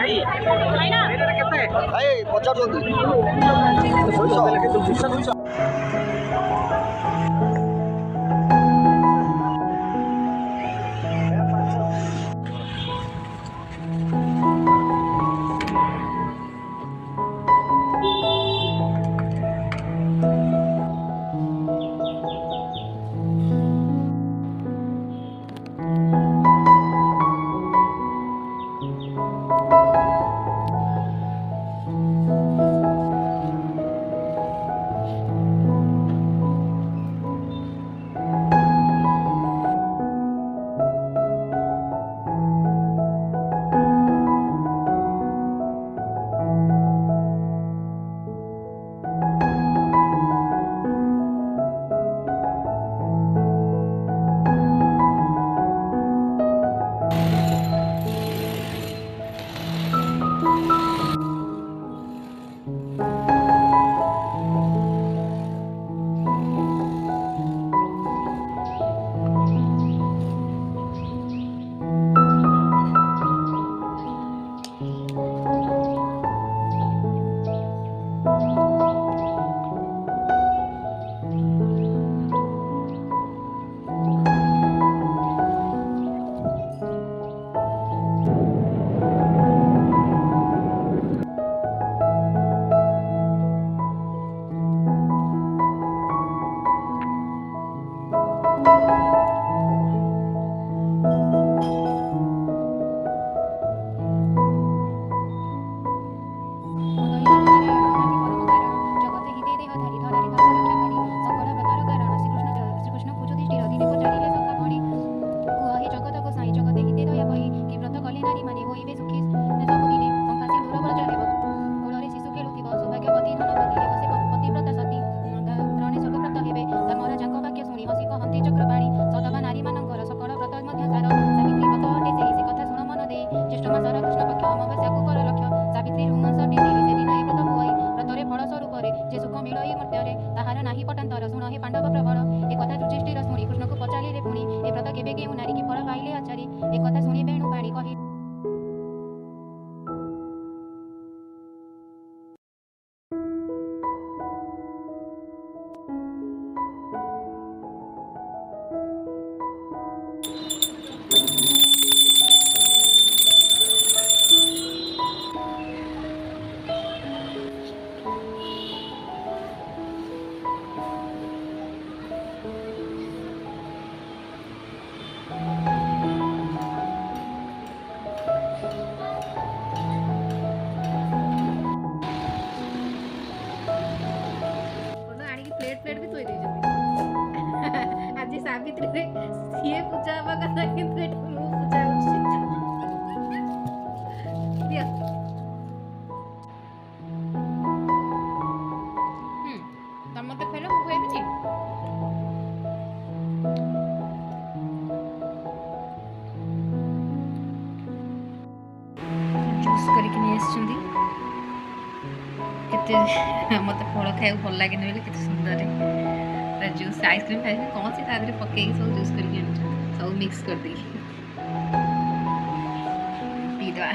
ଭାଇ ପଚାରୁଛନ୍ତି सावित्री सीए पूजा हवा कथा किंतु एटा मु पूजा होछि दिया तम मते फेलो मु कहबी नी जूस करके नहीं आछुंदी केते मते फल खाय भल लागे नै केते सुंदर है जूस आइसक्रीम खाई कौन सी तादरे पकई सब जूस करके सब मिक्स कर दी पी दवा।